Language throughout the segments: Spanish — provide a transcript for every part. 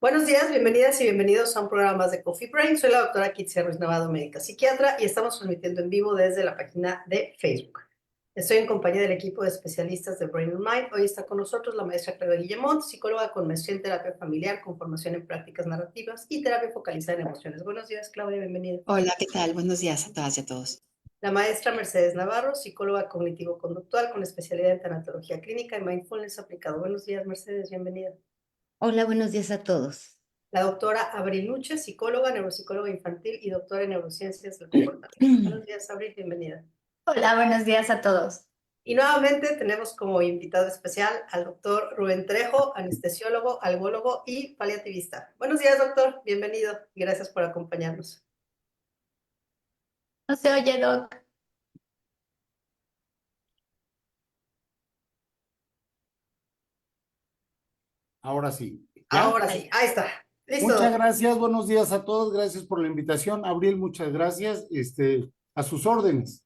Buenos días, bienvenidas y bienvenidos a un programa más de Coffee Brain. Soy la doctora Kitsia Ruiz Navado, médica psiquiatra, y estamos transmitiendo en vivo desde la página de Facebook. Estoy en compañía del equipo de especialistas de Brain and Mind. Hoy está con nosotros la maestra Claudia Guillemont, psicóloga con maestría en terapia familiar, con formación en prácticas narrativas y terapia focalizada en emociones. Buenos días, Claudia, bienvenida. Hola, ¿qué tal? Buenos días a todas y a todos. La maestra Mercedes Navarro, psicóloga cognitivo-conductual con especialidad en tanatología clínica y mindfulness aplicado. Buenos días, Mercedes, bienvenida. Hola, buenos días a todos. La doctora Abril Nuche, psicóloga, neuropsicóloga infantil y doctora en neurociencias del comportamiento. Buenos días, Abril, bienvenida. Hola, buenos días a todos. Y nuevamente tenemos como invitado especial al doctor Rubén Trejo, anestesiólogo, algólogo y paliativista. Buenos días, doctor, bienvenido y gracias por acompañarnos. No se oye, Doc. Ahora sí. ¿Ya? Ahora sí, ahí está. Listo. Muchas Doctor. gracias, buenos días a todos, gracias por la invitación. Abril, muchas gracias, a sus órdenes.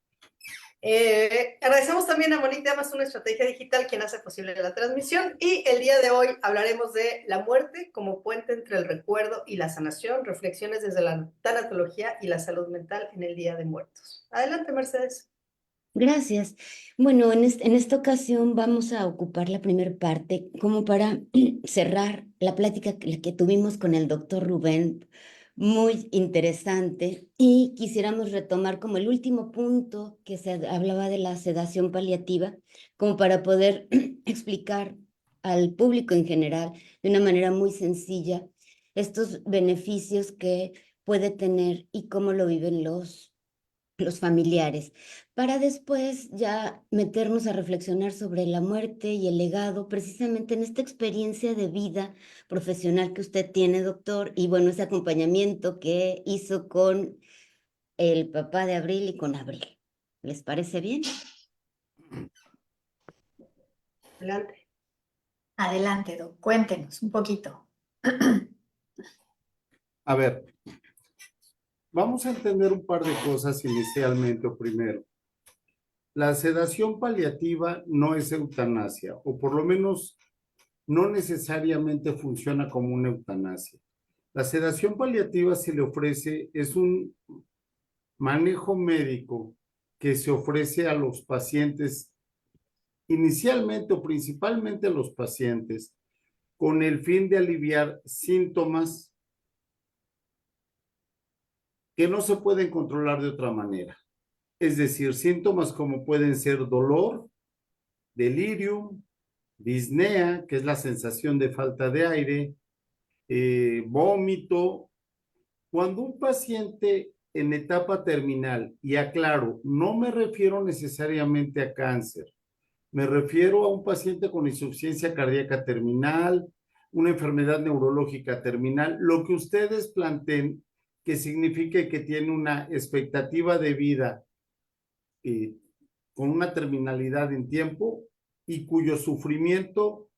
Agradecemos también a Monique Damas, una estrategia digital, quien hace posible la transmisión. Y el día de hoy hablaremos de la muerte como puente entre el recuerdo y la sanación, reflexiones desde la tanatología y la salud mental en el Día de Muertos. Adelante, Mercedes. Gracias. Bueno, en esta ocasión vamos a ocupar la primera parte como para cerrar la plática que tuvimos con el doctor Rubén, muy interesante, y quisiéramos retomar como el último punto que se hablaba de la sedación paliativa, como para poder explicar al público en general de una manera muy sencilla estos beneficios que puede tener y cómo lo viven los familiares, para después ya meternos a reflexionar sobre la muerte y el legado, precisamente en esta experiencia de vida profesional que usted tiene, doctor, y bueno, ese acompañamiento que hizo con el papá de Abril y con Abril. ¿Les parece bien? Adelante. Adelante, Doc. Cuéntenos un poquito. A ver, vamos a entender un par de cosas inicialmente o primero. La sedación paliativa no es eutanasia, o por lo menos no necesariamente funciona como una eutanasia. La sedación paliativa se le ofrece, es un manejo médico que se ofrece a los pacientes, inicialmente o principalmente a los pacientes, con el fin de aliviar síntomas que no se pueden controlar de otra manera. Es decir, síntomas como pueden ser dolor, delirio, disnea, que es la sensación de falta de aire, vómito. Cuando un paciente en etapa terminal, y aclaro, no me refiero necesariamente a cáncer, me refiero a un paciente con insuficiencia cardíaca terminal, una enfermedad neurológica terminal, lo que ustedes planteen que signifique que tiene una expectativa de vida con una terminalidad en tiempo y cuyo sufrimiento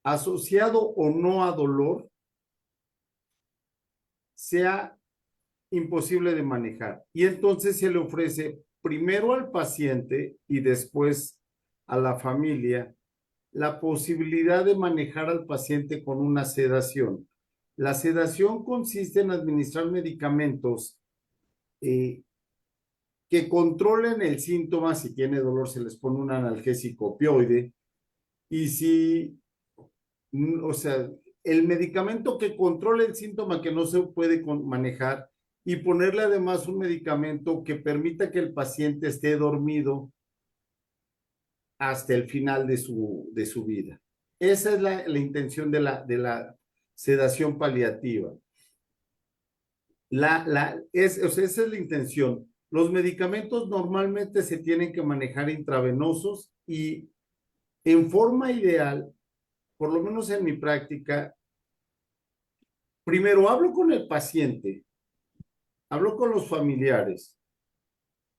asociado o no a dolor sea imposible de manejar. Y entonces se le ofrece primero al paciente y después a la familia la posibilidad de manejar al paciente con una sedación. La sedación consiste en administrar medicamentos que controlen el síntoma. Si tiene dolor, se les pone un analgésico opioide. Y si, o sea, el medicamento que controle el síntoma que no se puede manejar, y ponerle además un medicamento que permita que el paciente esté dormido hasta el final de su vida. Esa es la intención de la sedación paliativa. O sea, esa es la intención. Los medicamentos normalmente se tienen que manejar intravenosos y en forma ideal, por lo menos en mi práctica, primero hablo con el paciente, hablo con los familiares,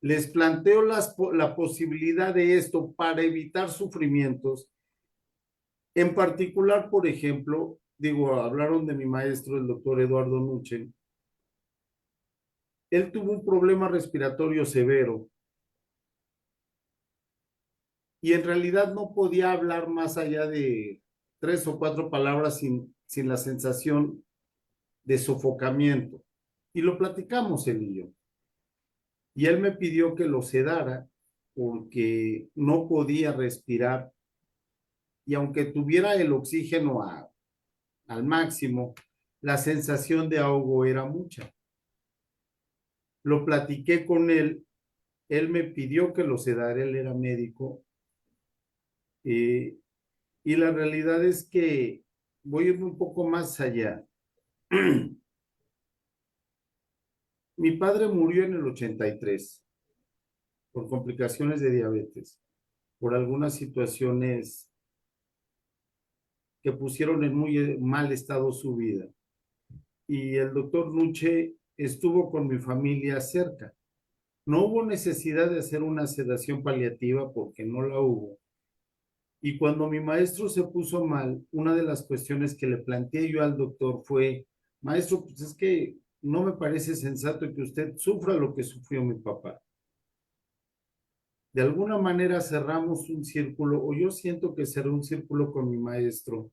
les planteo la posibilidad de esto para evitar sufrimientos. En particular, por ejemplo, hablaron de mi maestro, el doctor Eduardo Nuche. Él tuvo un problema respiratorio severo y en realidad no podía hablar más allá de 3 o 4 palabras sin la sensación de sofocamiento. Y lo platicamos él y yo. Y él me pidió que lo sedara porque no podía respirar. Y aunque tuviera el oxígeno al máximo, la sensación de ahogo era mucha. Lo platiqué con él me pidió que lo sedara, él era médico. Y la realidad es que voy a ir un poco más allá. Mi padre murió en el 83 por complicaciones de diabetes, por algunas situaciones que pusieron en muy mal estado su vida. Y el doctor Nuche estuvo con mi familia cerca. No hubo necesidad de hacer una sedación paliativa porque no la hubo. Y cuando mi maestro se puso mal, una de las cuestiones que le planteé yo al doctor fue, maestro, pues es que no me parece sensato que usted sufra lo que sufrió mi papá. De alguna manera cerramos un círculo, o yo siento que cerré un círculo con mi maestro,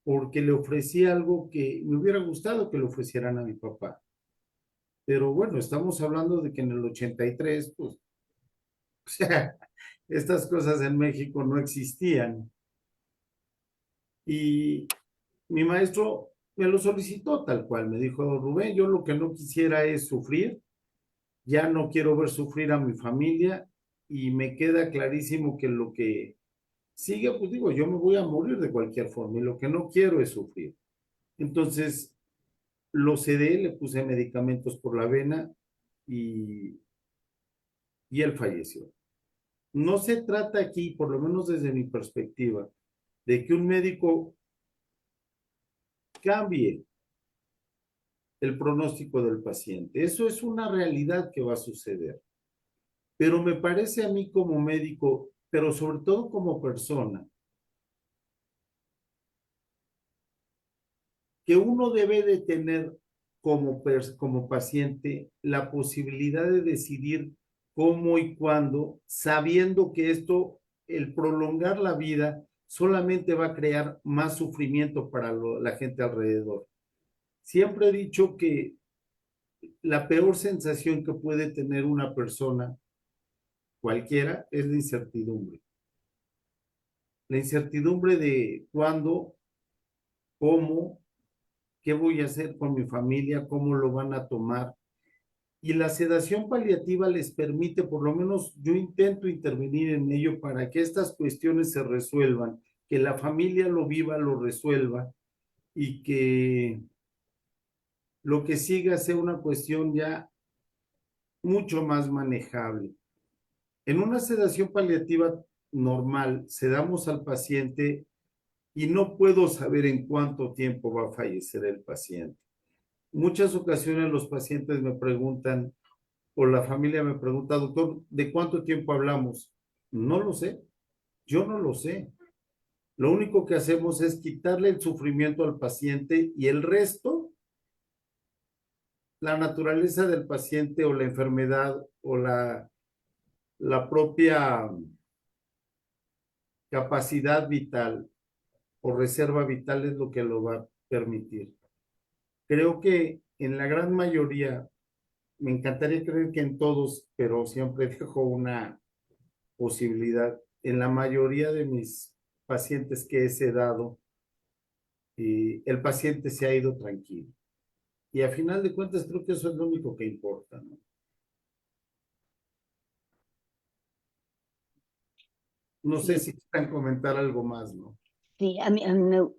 porque le ofrecí algo que me hubiera gustado que le ofrecieran a mi papá. Pero bueno, estamos hablando de que en el 83, pues, o sea, estas cosas en México no existían. Y mi maestro me lo solicitó tal cual. Me dijo, Rubén, yo lo que no quisiera es sufrir, ya no quiero ver sufrir a mi familia y me queda clarísimo que lo que sigue, pues digo, yo me voy a morir de cualquier forma y lo que no quiero es sufrir. Entonces, lo sedé, le puse medicamentos por la vena y, y él falleció. No se trata aquí, por lo menos desde mi perspectiva, de que un médico cambie el pronóstico del paciente. Eso es una realidad que va a suceder. Pero me parece a mí como médico, pero sobre todo como persona, que uno debe de tener como paciente la posibilidad de decidir cómo y cuándo, sabiendo que esto, el prolongar la vida, solamente va a crear más sufrimiento para la gente alrededor. Siempre he dicho que la peor sensación que puede tener una persona, cualquiera, es la incertidumbre. La incertidumbre de cuándo, cómo, qué voy a hacer con mi familia, cómo lo van a tomar. Y la sedación paliativa les permite, por lo menos yo intento intervenir en ello para que estas cuestiones se resuelvan, que la familia lo viva, lo resuelva y que lo que siga sea una cuestión ya mucho más manejable. En una sedación paliativa normal, sedamos al paciente y no puedo saber en cuánto tiempo va a fallecer el paciente. Muchas ocasiones los pacientes me preguntan, o la familia me pregunta, doctor, ¿de cuánto tiempo hablamos? No lo sé, yo no lo sé. Lo único que hacemos es quitarle el sufrimiento al paciente y el resto, la naturaleza del paciente o la enfermedad o la propia capacidad vital o reserva vital es lo que lo va a permitir. Creo que en la gran mayoría, me encantaría creer que en todos, pero siempre dejo una posibilidad. En la mayoría de mis pacientes que he sedado, el paciente se ha ido tranquilo. Y a final de cuentas creo que eso es lo único que importa, ¿no? No sé Sí, si quieran comentar algo más, ¿no? sí,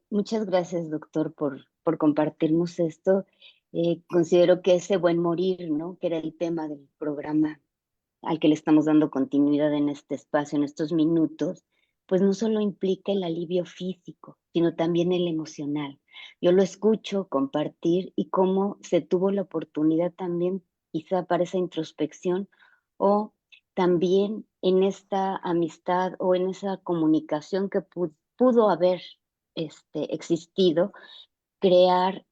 muchas gracias, doctor, por compartirnos esto. Considero que ese buen morir, ¿no? Que era el tema del programa al que le estamos dando continuidad en este espacio, en estos minutos, pues no solo implica el alivio físico, sino también el emocional. Yo lo escucho compartir y cómo se tuvo la oportunidad también, quizá para esa introspección o también en esta amistad o en esa comunicación que pudo haber existido, crear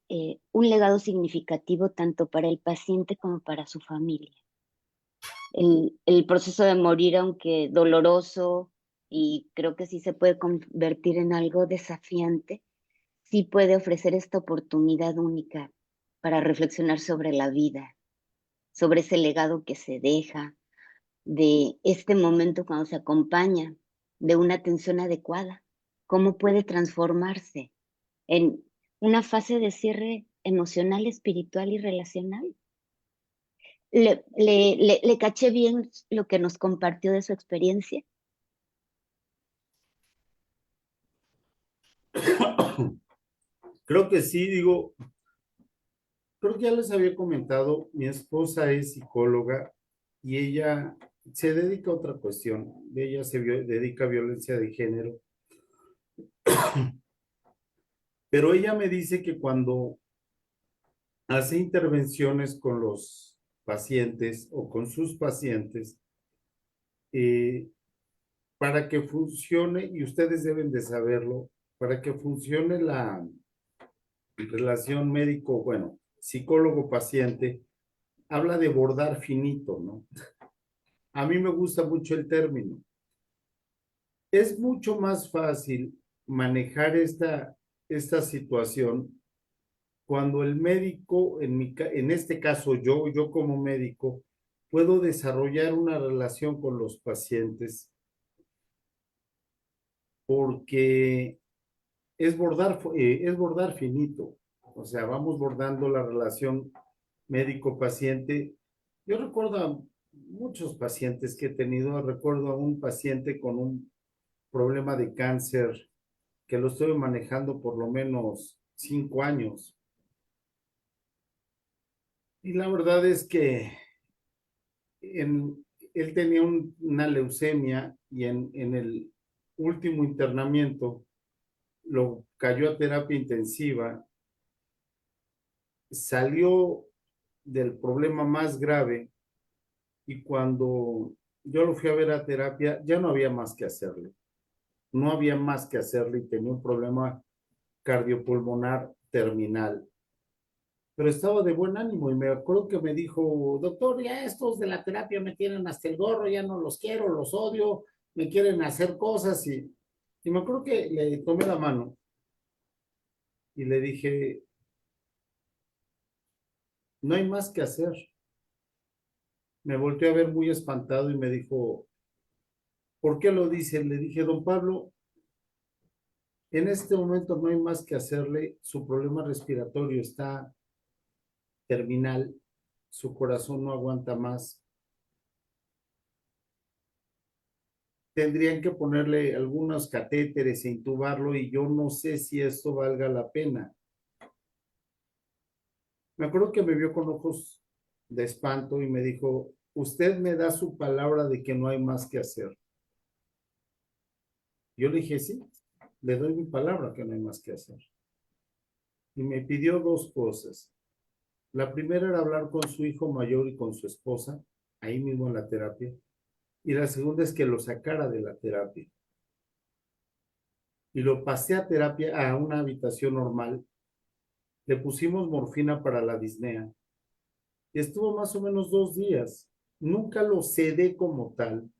un legado significativo tanto para el paciente como para su familia. El proceso de morir, aunque doloroso, y creo que sí se puede convertir en algo desafiante, sí puede ofrecer esta oportunidad única para reflexionar sobre la vida, sobre ese legado que se deja, de este momento cuando se acompaña de una atención adecuada, cómo puede transformarse en una fase de cierre emocional, espiritual y relacional. ¿Le caché bien lo que nos compartió de su experiencia? Creo que sí, digo, creo que ya les había comentado, mi esposa es psicóloga y ella se dedica a otra cuestión. Ella dedica a violencia de género, pero ella me dice que cuando hace intervenciones con los pacientes o con sus pacientes, eh, para que funcione, y ustedes deben de saberlo, para que funcione la relación médico, bueno, psicólogo-paciente, habla de bordar finito, ¿no? A mí me gusta mucho el término. Es mucho más fácil manejar esta situación cuando el médico, en este caso yo como médico, puedo desarrollar una relación con los pacientes porque es bordar finito. O sea, vamos bordando la relación médico-paciente. Yo recuerdo a muchos pacientes que he tenido, recuerdo a un paciente con un problema de cáncer que lo estoy manejando por lo menos 5 años. Y la verdad es que él tenía una leucemia y en el último internamiento lo cayó a terapia intensiva, salió del problema más grave y cuando yo lo fui a ver a terapia ya no había más que hacerle. No había más que hacerle y tenía un problema cardiopulmonar terminal. Pero estaba de buen ánimo y me acuerdo que me dijo, doctor, ya estos de la terapia me tienen hasta el gorro, ya no los quiero, los odio, me quieren hacer cosas y me acuerdo que le tomé la mano y le dije, no hay más que hacer. Me volteó a ver muy espantado y me dijo, ¿por qué lo dice? Le dije, don Pablo, en este momento no hay más que hacerle, su problema respiratorio está terminal, su corazón no aguanta más. Tendrían que ponerle algunos catéteres e intubarlo y yo no sé si esto valga la pena. Me acuerdo que me vio con ojos de espanto y me dijo, usted me da su palabra de que no hay más que hacer. Yo le dije, sí, le doy mi palabra que no hay más que hacer. Y me pidió dos cosas. La primera era hablar con su hijo mayor y con su esposa, ahí mismo en la terapia. Y la segunda es que lo sacara de la terapia. Y lo pasé a terapia a una habitación normal. Le pusimos morfina para la disnea. Y estuvo más o menos 2 días. Nunca lo sedé como tal.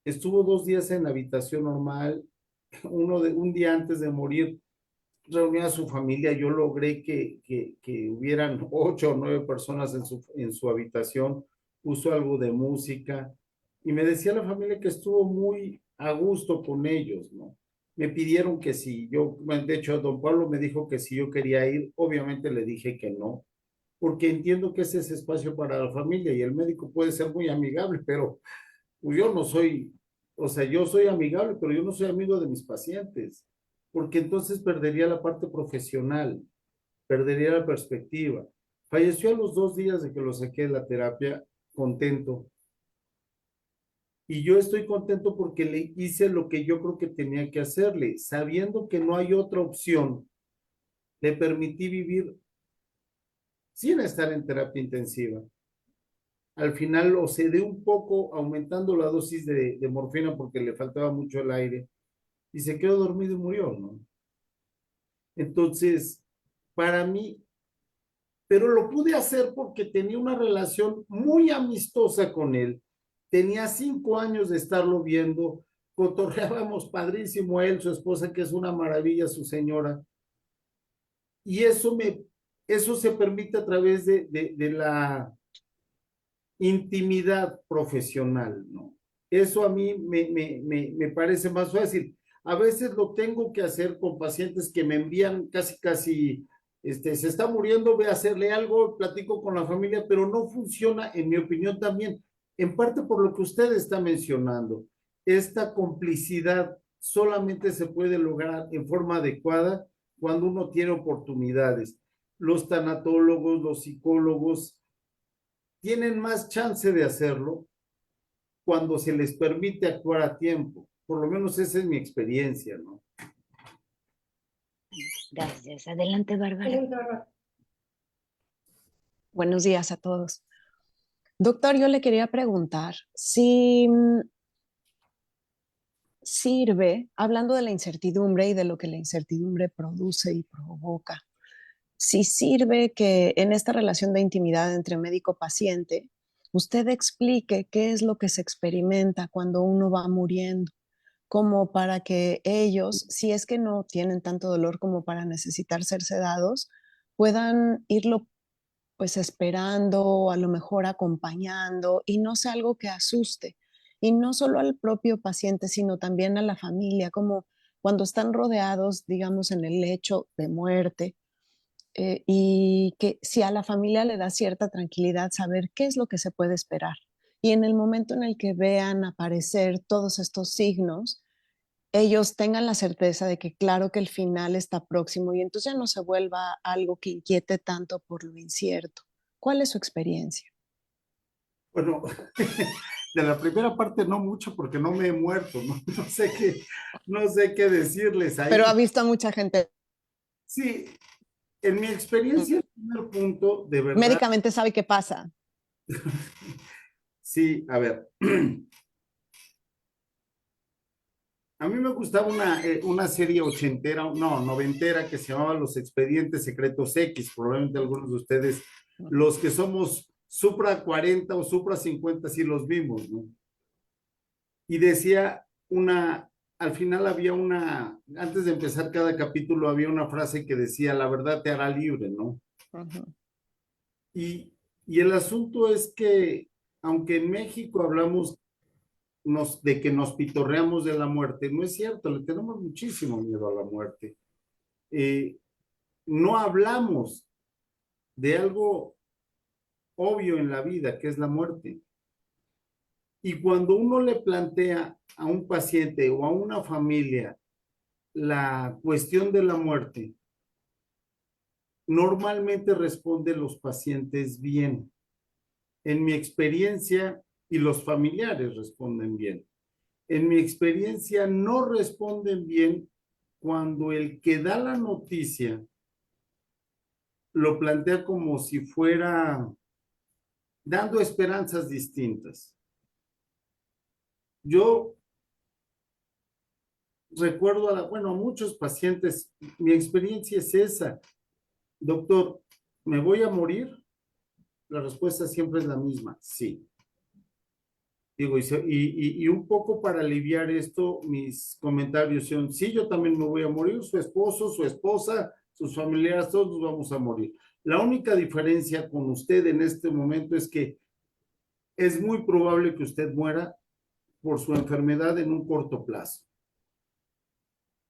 Estuvo 2 días en la habitación normal. Un día antes de morir, reunió a su familia. Yo logré que hubieran 8 o 9 personas en su habitación. Puso algo de música. Y me decía la familia que estuvo muy a gusto con ellos, ¿no? Me pidieron que si yo, de hecho, don Pablo me dijo que si yo quería ir, obviamente le dije que no, porque entiendo que ese es espacio para la familia y el médico puede ser muy amigable, pero pues yo no soy, o sea, yo soy amigable, pero yo no soy amigo de mis pacientes, porque entonces perdería la parte profesional, perdería la perspectiva. Falleció a los 2 días de que lo saqué de la terapia, contento. Y yo estoy contento porque le hice lo que yo creo que tenía que hacerle, sabiendo que no hay otra opción. Le permití vivir sin estar en terapia intensiva. Al final lo cedé un poco, aumentando la dosis de morfina porque le faltaba mucho el aire y se quedó dormido y murió, ¿no? Entonces, para mí, pero lo pude hacer porque tenía una relación muy amistosa con él. Tenía 5 años de estarlo viendo, cotorreábamos padrísimo él, su esposa, que es una maravilla, su señora. Y eso se permite a través de la intimidad profesional, ¿no? Eso a mí me parece más fácil. A veces lo tengo que hacer con pacientes que me envían casi, se está muriendo, voy a hacerle algo, platico con la familia, pero no funciona, en mi opinión también, en parte por lo que usted está mencionando. Esta complicidad solamente se puede lograr en forma adecuada cuando uno tiene oportunidades. Los tanatólogos, los psicólogos tienen más chance de hacerlo cuando se les permite actuar a tiempo. Por lo menos esa es mi experiencia, ¿no? Gracias. Adelante, Bárbara. Adelante, Bárbara. Buenos días a todos. Doctor, yo le quería preguntar si sirve, hablando de la incertidumbre y de lo que la incertidumbre produce y provoca, si sirve que en esta relación de intimidad entre médico-paciente, usted explique qué es lo que se experimenta cuando uno va muriendo, como para que ellos, si es que no tienen tanto dolor como para necesitar ser sedados, puedan irlo pues esperando, a lo mejor acompañando, y no sea algo que asuste. Y no solo al propio paciente, sino también a la familia, como cuando están rodeados, digamos, en el lecho de muerte, y que si a la familia le da cierta tranquilidad saber qué es lo que se puede esperar. Y en el momento en el que vean aparecer todos estos signos, ellos tengan la certeza de que claro que el final está próximo y entonces ya no se vuelva algo que inquiete tanto por lo incierto. ¿Cuál es su experiencia? Bueno, de la primera parte no mucho porque no me he muerto, ¿no? No sé qué decirles ahí. Pero ha visto a mucha gente. Sí, en mi experiencia, el primer punto, de verdad, Médicamente sabe qué pasa. sí, a ver. A mí me gustaba una serie ochentera, no, noventera, que se llamaba Los Expedientes Secretos X. Probablemente algunos de ustedes, los que somos Supra 40 o Supra 50, sí los vimos, ¿no? Y decía al final había antes de empezar cada capítulo había una frase que decía, la verdad te hará libre, ¿no? Uh-huh. Y el asunto es que, aunque en México hablamos de que nos pitorreamos de la muerte, no es cierto, le tenemos muchísimo miedo a la muerte. No hablamos de algo obvio en la vida, que es la muerte. Y cuando uno le plantea a un paciente o a una familia la cuestión de la muerte, normalmente responden los pacientes bien. En mi experiencia, y los familiares responden bien. En mi experiencia, no responden bien cuando el que da la noticia lo plantea como si fuera dando esperanzas distintas. Yo recuerdo a muchos pacientes, mi experiencia es esa. Doctor, ¿me voy a morir? La respuesta siempre es la misma, sí. Digo, y un poco para aliviar esto, mis comentarios son, sí, yo también me voy a morir, su esposo, su esposa, sus familiares, todos nos vamos a morir. La única diferencia con usted en este momento es que es muy probable que usted muera por su enfermedad en un corto plazo.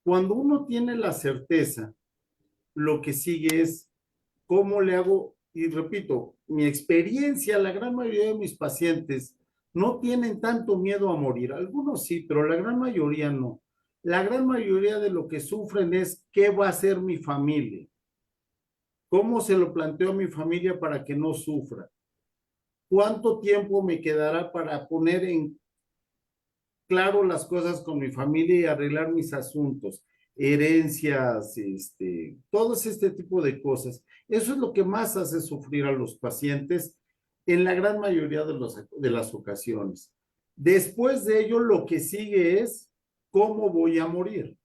Cuando uno tiene la certeza, lo que sigue es, ¿cómo le hago? Y repito, mi experiencia, la gran mayoría de mis pacientes no tienen tanto miedo a morir. Algunos sí, pero la gran mayoría no. La gran mayoría de lo que sufren es, ¿qué va a hacer mi familia? ¿Cómo se lo planteo a mi familia para que no sufra? ¿Cuánto tiempo me quedará para poner en claro las cosas con mi familia y arreglar mis asuntos? Herencias, todo este tipo de cosas. Eso es lo que más hace sufrir a los pacientes en la gran mayoría de las ocasiones. Después de ello, lo que sigue es cómo voy a morir.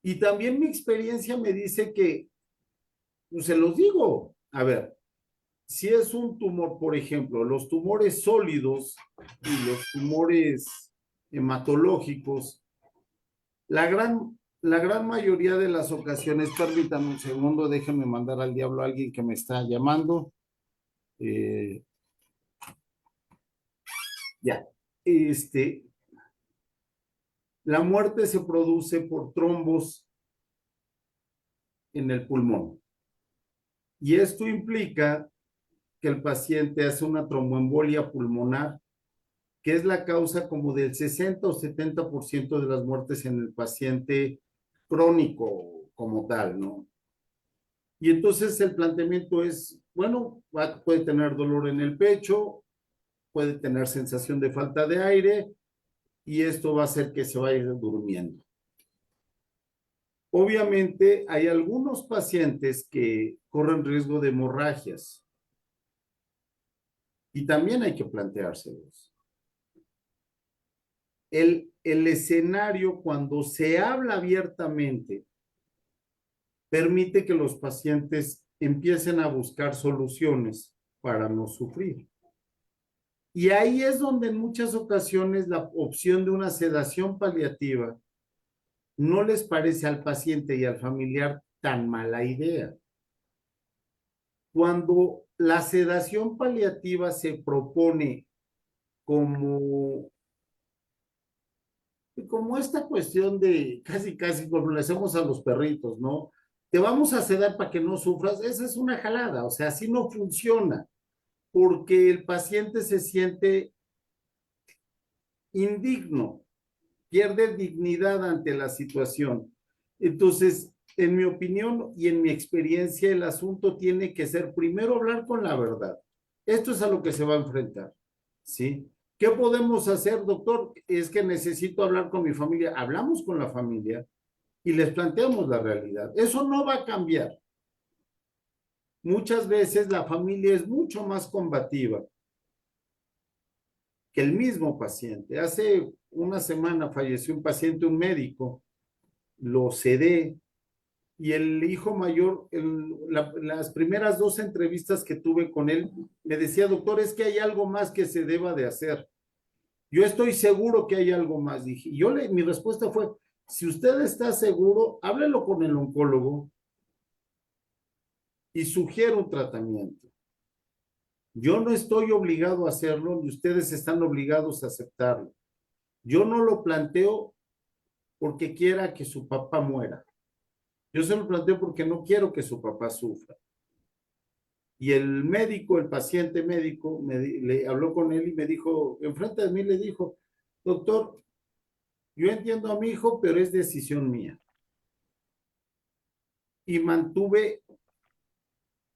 Y también mi experiencia me dice que, pues se los digo, a ver, si es un tumor, por ejemplo, los tumores sólidos y los tumores hematológicos, la gran mayoría de las ocasiones, permítanme un segundo, déjenme mandar al diablo a alguien que me está llamando. Ya, la muerte se produce por trombos en el pulmón. Y esto implica que el paciente hace una tromboembolia pulmonar, que es la causa como del 60 o 70% de las muertes en el paciente crónico como tal, ¿no? Y entonces el planteamiento es, bueno, puede tener dolor en el pecho, puede tener sensación de falta de aire, y esto va a hacer que se vaya durmiendo. Obviamente, hay algunos pacientes que corren riesgo de hemorragias y también hay que planteárselos. El escenario, cuando se habla abiertamente, permite que los pacientes empiecen a buscar soluciones para no sufrir. Y ahí es donde en muchas ocasiones la opción de una sedación paliativa no les parece al paciente y al familiar tan mala idea. Cuando la sedación paliativa se propone como esta cuestión de casi como le hacemos a los perritos, ¿no? Te vamos a sedar para que no sufras, esa es una jalada, o sea, así no funciona, porque el paciente se siente indigno, pierde dignidad ante la situación. Entonces, en mi opinión y en mi experiencia, el asunto tiene que ser primero hablar con la verdad. Esto es a lo que se va a enfrentar, ¿sí? ¿Qué podemos hacer, doctor? Es que necesito hablar con mi familia. Hablamos con la familia y les planteamos la realidad. Eso no va a cambiar. Muchas veces la familia es mucho más combativa que el mismo paciente. Hace una semana falleció un paciente, un médico, lo sedé, y el hijo mayor, las primeras 2 entrevistas que tuve con él, me decía, doctor, es que hay algo más que se deba de hacer. Yo estoy seguro que hay algo más. Dije, y mi respuesta fue, si usted está seguro, háblelo con el oncólogo y sugiere un tratamiento. Yo no estoy obligado a hacerlo, ni ustedes están obligados a aceptarlo. Yo no lo planteo porque quiera que su papá muera. Yo se lo planteo porque no quiero que su papá sufra. Y el médico, el paciente médico, le habló con él y me dijo, enfrente de mí le dijo, doctor, yo entiendo a mi hijo, pero es decisión mía. Y mantuve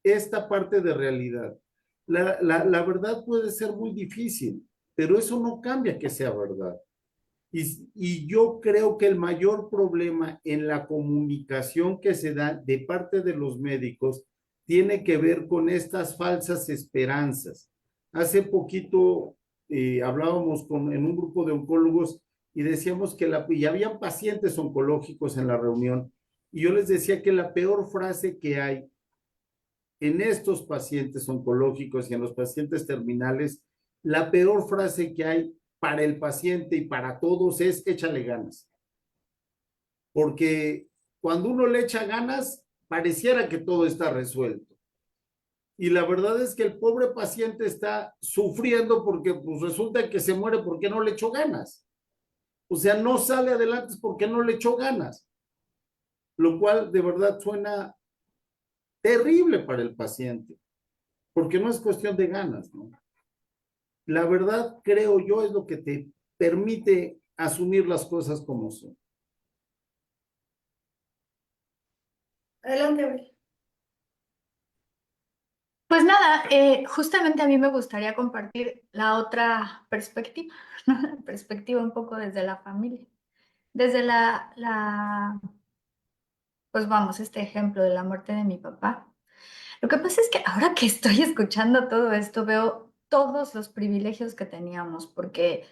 esta parte de realidad. La verdad puede ser muy difícil, pero eso no cambia que sea verdad. Y yo creo que el mayor problema en la comunicación que se da de parte de los médicos tiene que ver con estas falsas esperanzas. Hace poquito hablábamos en un grupo de oncólogos y decíamos que y habían pacientes oncológicos en la reunión, y yo les decía que la peor frase que hay en estos pacientes oncológicos y en los pacientes terminales, la peor frase que hay para el paciente y para todos es échale ganas. Porque cuando uno le echa ganas, pareciera que todo está resuelto. Y la verdad es que el pobre paciente está sufriendo porque pues, resulta que se muere porque no le echó ganas. O sea, no sale adelante porque no le echó ganas. Lo cual de verdad suena terrible para el paciente, porque no es cuestión de ganas, ¿no? La verdad, creo yo, es lo que te permite asumir las cosas como son. Adelante, Abel. Pues nada, justamente a mí me gustaría compartir la otra perspectiva, ¿no? La perspectiva un poco desde la familia. Desde pues vamos, este ejemplo de la muerte de mi papá. Lo que pasa es que ahora que estoy escuchando todo esto, veo todos los privilegios que teníamos, porque,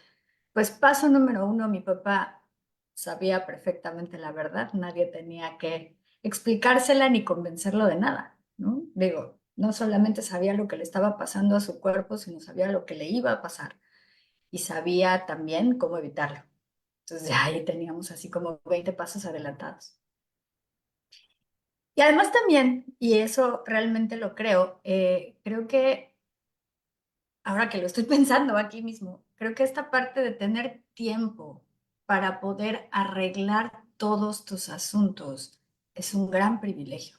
pues paso número 1, mi papá sabía perfectamente la verdad, nadie tenía que explicársela ni convencerlo de nada, ¿no? Digo, no solamente sabía lo que le estaba pasando a su cuerpo, sino sabía lo que le iba a pasar y sabía también cómo evitarlo. Entonces ya ahí teníamos así como 20 pasos adelantados. Y además también, y eso realmente lo creo, creo que ahora que lo estoy pensando aquí mismo, creo que esta parte de tener tiempo para poder arreglar todos tus asuntos es un gran privilegio.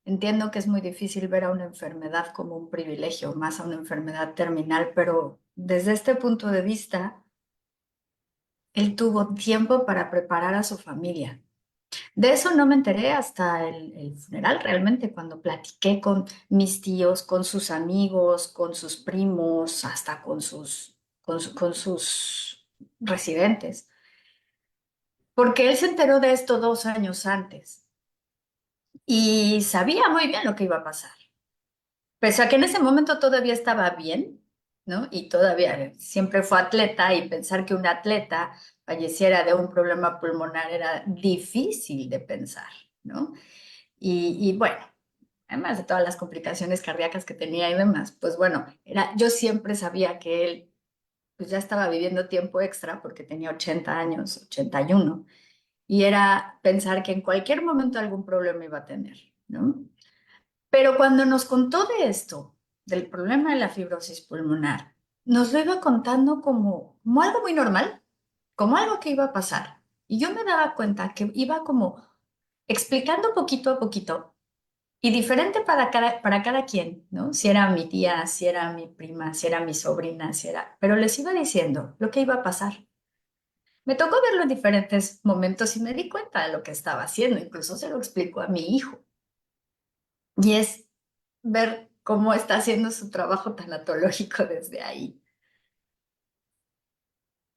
Entiendo que es muy difícil ver a una enfermedad como un privilegio, más a una enfermedad terminal, pero desde este punto de vista, él tuvo tiempo para preparar a su familia. De eso no me enteré hasta el funeral, realmente, cuando platiqué con mis tíos, con sus amigos, con sus primos, hasta con sus residentes, porque él se enteró de esto 2 años antes y sabía muy bien lo que iba a pasar. Pese a que en ese momento todavía estaba bien, ¿no? Y todavía siempre fue atleta y pensar que un atleta falleciera de un problema pulmonar era difícil de pensar, ¿no? Y bueno, además de todas las complicaciones cardíacas que tenía y demás, pues bueno, yo siempre sabía que él pues ya estaba viviendo tiempo extra porque tenía 80 años, 81, y era pensar que en cualquier momento algún problema iba a tener, ¿no? Pero cuando nos contó de esto, del problema de la fibrosis pulmonar, nos lo iba contando como algo muy normal, como algo que iba a pasar. Y yo me daba cuenta que iba como explicando poquito a poquito y diferente para cada quien, ¿no? Si era mi tía, si era mi prima, si era mi sobrina, si era... Pero les iba diciendo lo que iba a pasar. Me tocó verlo en diferentes momentos y me di cuenta de lo que estaba haciendo. Incluso se lo explico a mi hijo. Y es ver cómo está haciendo su trabajo tanatológico desde ahí.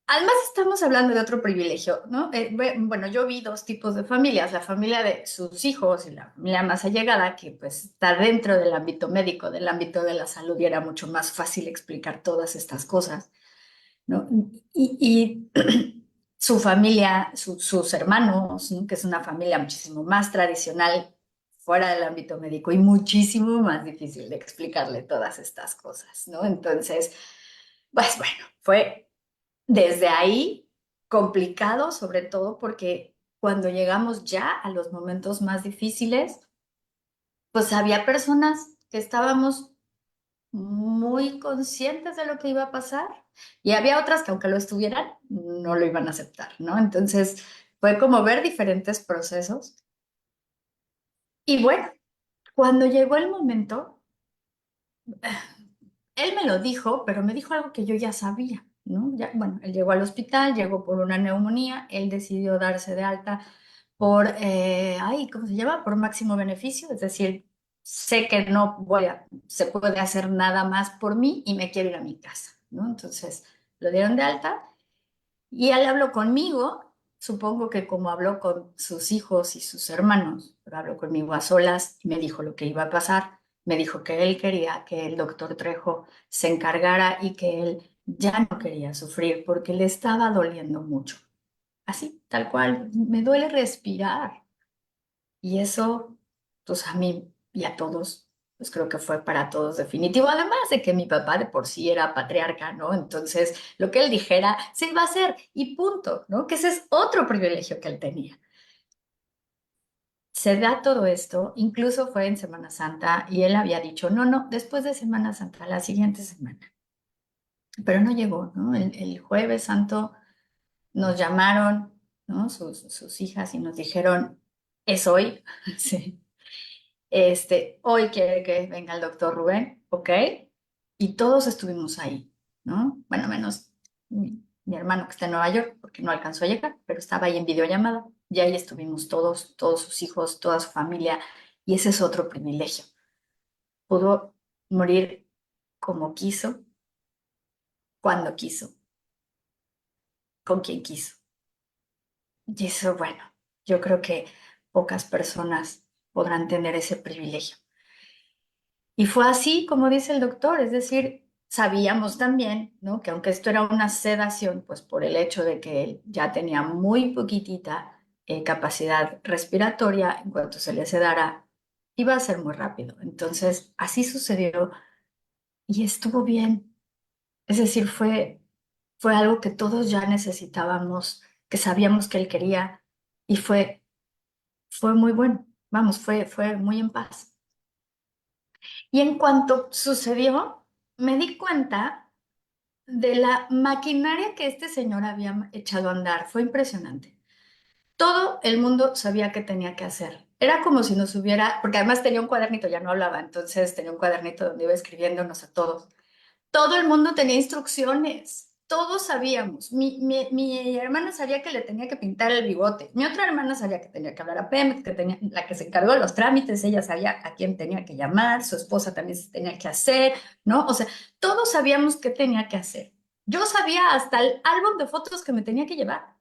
Además, estamos hablando de otro privilegio, ¿no? Bueno, yo vi dos tipos de familias, la familia de sus hijos y la familia más allegada, que pues está dentro del ámbito médico, del ámbito de la salud, y era mucho más fácil explicar todas estas cosas, ¿no? Y su familia, sus hermanos, ¿no? Que es una familia muchísimo más tradicional fuera del ámbito médico y muchísimo más difícil de explicarle todas estas cosas, ¿no? Entonces, pues bueno, fue desde ahí complicado, sobre todo porque cuando llegamos ya a los momentos más difíciles, pues había personas que estábamos muy conscientes de lo que iba a pasar y había otras que aunque lo estuvieran, no lo iban a aceptar, ¿no? Entonces fue como ver diferentes procesos. Y bueno, cuando llegó el momento, él me lo dijo, pero me dijo algo que yo ya sabía, ¿no? Ya, bueno, él llegó al hospital, llegó por una neumonía, él decidió darse de alta por, ¿cómo se llama? Por máximo beneficio, es decir, sé que no se puede hacer nada más por mí y me quiero ir a mi casa, ¿no? Entonces, lo dieron de alta y él habló conmigo, supongo que como habló con sus hijos y sus hermanos, pero habló conmigo a solas y me dijo lo que iba a pasar. Me dijo que él quería que el doctor Trejo se encargara y que él ya no quería sufrir porque le estaba doliendo mucho. Así, tal cual, me duele respirar. Y eso, pues a mí y a todos, pues creo que fue para todos definitivo. Además de que mi papá de por sí era patriarca, ¿no? Entonces, lo que él dijera se iba a hacer y punto, ¿no? Que ese es otro privilegio que él tenía. Se da todo esto, incluso fue en Semana Santa y él había dicho, no, no, después de Semana Santa, la siguiente semana. Pero no llegó, ¿no? El Jueves Santo nos llamaron, ¿no? Sus hijas y nos dijeron, es hoy, sí. Hoy quiere que venga el doctor Rubén, ¿ok? Y todos estuvimos ahí, ¿no? Bueno, menos mi hermano que está en Nueva York, porque no alcanzó a llegar, pero estaba ahí en videollamada. Y ahí estuvimos todos sus hijos, toda su familia, y ese es otro privilegio. Pudo morir como quiso, cuando quiso, con quien quiso. Y eso, bueno, yo creo que pocas personas podrán tener ese privilegio. Y fue así, como dice el doctor, es decir, sabíamos también, ¿no? Que aunque esto era una sedación, pues por el hecho de que él ya tenía muy poquitita capacidad respiratoria, en cuanto se le sedara, iba a ser muy rápido. Entonces, así sucedió y estuvo bien. Es decir, fue fue algo que todos ya necesitábamos, que sabíamos que él quería y fue muy bueno, vamos, fue muy en paz. Y en cuanto sucedió, me di cuenta de la maquinaria que este señor había echado a andar. Fue impresionante. Todo el mundo sabía qué tenía que hacer. Era como si nos hubiera, porque además tenía un cuadernito, ya no hablaba, entonces tenía un cuadernito donde iba escribiéndonos a todos. Todo el mundo tenía instrucciones, todos sabíamos. Mi hermana sabía que le tenía que pintar el bigote, mi otra hermana sabía que tenía que hablar a Pemex, que tenía, la que se encargó de los trámites, ella sabía a quién tenía que llamar, su esposa también se tenía que hacer, ¿no? O sea, todos sabíamos qué tenía que hacer. Yo sabía hasta el álbum de fotos que me tenía que llevar.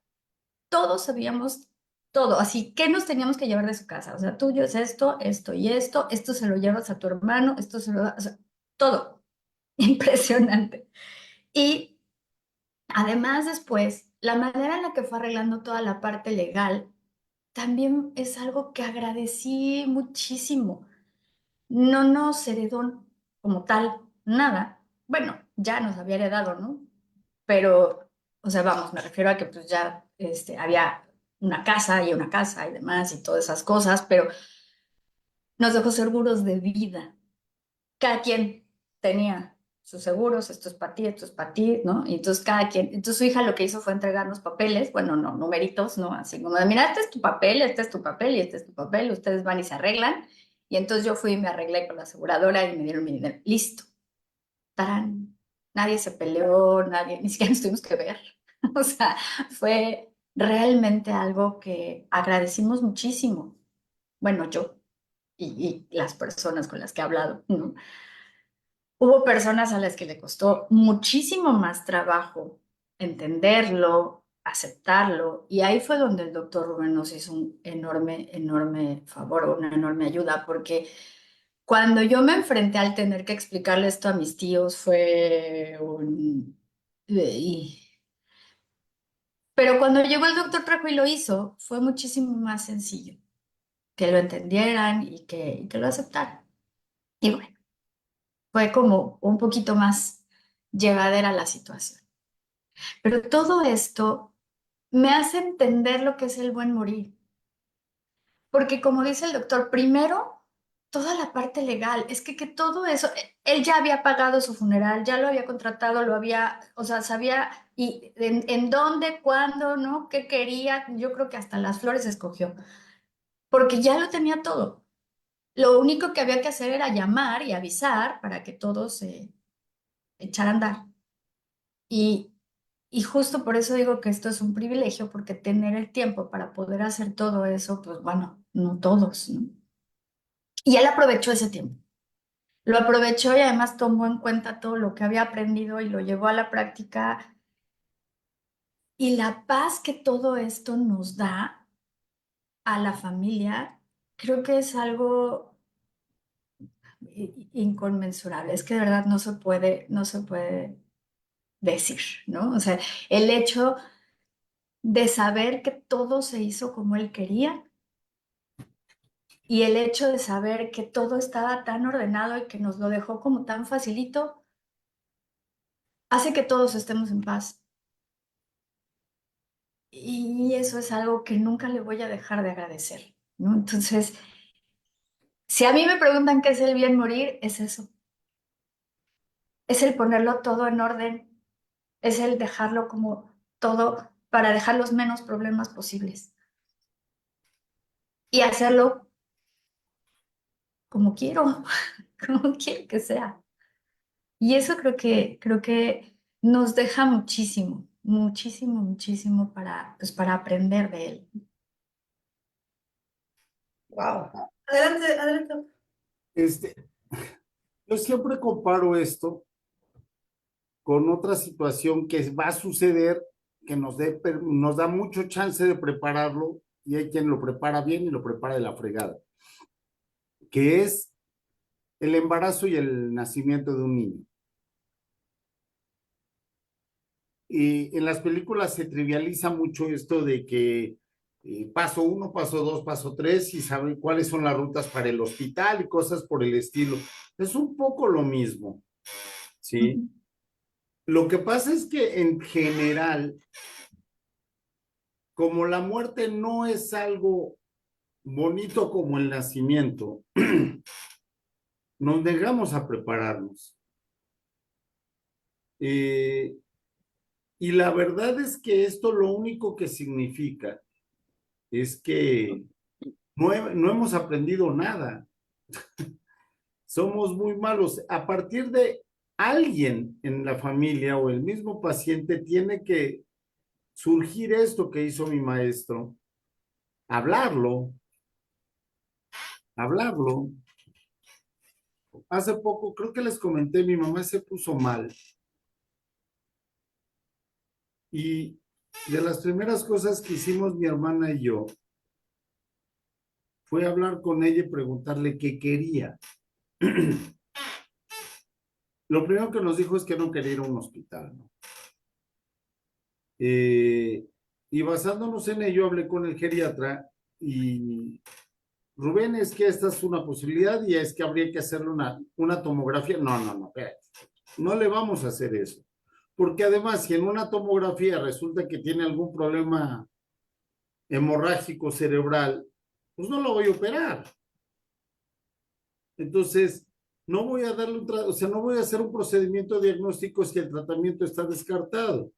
Todos sabíamos todo, así que nos teníamos que llevar de su casa. O sea, tuyo es esto, esto y esto se lo llevas a tu hermano, esto se lo das, o sea, todo. Impresionante. Y además después, la manera en la que fue arreglando toda la parte legal también es algo que agradecí muchísimo. No nos heredó como tal nada. Bueno, ya nos había heredado, ¿no? Pero, o sea, vamos, me refiero a que pues ya había una casa y demás y todas esas cosas, pero nos dejó seguros de vida. Cada quien tenía sus seguros, esto es para ti, esto es para ti, ¿no? Y entonces cada quien, entonces su hija lo que hizo fue entregarnos papeles, bueno, no, numeritos, ¿no? Así como de, mira, este es tu papel, este es tu papel y este es tu papel, ustedes van y se arreglan. Y entonces yo fui y me arreglé con la aseguradora y me dieron mi dinero. Listo. Tarán. Nadie se peleó, nadie, ni siquiera nos tuvimos que ver. O sea, fue realmente algo que agradecimos muchísimo. Bueno, yo y las personas con las que he hablado, ¿no? Hubo personas a las que le costó muchísimo más trabajo entenderlo, aceptarlo, y ahí fue donde el doctor Rubén nos hizo un enorme, enorme favor, una enorme ayuda, porque cuando yo me enfrenté al tener que explicarle esto a mis tíos fue un... Pero cuando llegó el doctor Trejo y lo hizo, fue muchísimo más sencillo que lo entendieran y que lo aceptaran. Y bueno, fue como un poquito más llevadera la situación. Pero todo esto me hace entender lo que es el buen morir. Porque como dice el doctor, primero, toda la parte legal, es que todo eso, él ya había pagado su funeral, ya lo había contratado, lo había, o sea, sabía y en dónde, cuándo, ¿no? ¿Qué quería? Yo creo que hasta las flores escogió, porque ya lo tenía todo. Lo único que había que hacer era llamar y avisar para que todo se echara a andar. Y, y justo por eso digo que esto es un privilegio, porque tener el tiempo para poder hacer todo eso, pues bueno, no todos, ¿no? Y él aprovechó ese tiempo. Lo aprovechó y además tomó en cuenta todo lo que había aprendido y lo llevó a la práctica. Y la paz que todo esto nos da a la familia, creo que es algo inconmensurable. Es que de verdad no se puede decir, ¿no? O sea, el hecho de saber que todo se hizo como él quería y el hecho de saber que todo estaba tan ordenado y que nos lo dejó como tan facilito, hace que todos estemos en paz. Y eso es algo que nunca le voy a dejar de agradecer, ¿no? Entonces, si a mí me preguntan qué es el bien morir, es eso. Es el ponerlo todo en orden, es el dejarlo como todo para dejar los menos problemas posibles y hacerlo como quiero, como quiero que sea. Y eso creo que nos deja muchísimo, muchísimo, muchísimo pues para aprender de él. Wow. Adelante, adelante. Este, yo siempre comparo esto con otra situación que va a suceder, que nos da mucho chance de prepararlo, y hay quien lo prepara bien y lo prepara de la fregada, que es el embarazo y el nacimiento de un niño. Y en las películas se trivializa mucho esto de que paso 1, paso 2, paso 3, y saben cuáles son las rutas para el hospital y cosas por el estilo. Es un poco lo mismo, ¿sí? Lo que pasa es que en general, como la muerte no es algo bonito como el nacimiento, nos negamos a prepararnos. Y la verdad es que esto lo único que significa es que no hemos aprendido nada. Somos muy malos. A partir de alguien en la familia o el mismo paciente tiene que surgir esto que hizo mi maestro, hablarlo, hablarlo. Hace poco, creo que les comenté, mi mamá se puso mal. Y de las primeras cosas que hicimos mi hermana y yo fue hablar con ella y preguntarle qué quería. Lo primero que nos dijo es que no quería ir a un hospital, ¿no? Y basándonos en ello, hablé con el geriatra y Rubén, es que esta es una posibilidad y es que habría que hacerle una tomografía. No, espérate. No le vamos a hacer eso. Porque además, si en una tomografía resulta que tiene algún problema hemorrágico cerebral, pues no lo voy a operar. Entonces, no voy a darle no voy a hacer un procedimiento diagnóstico si el tratamiento está descartado.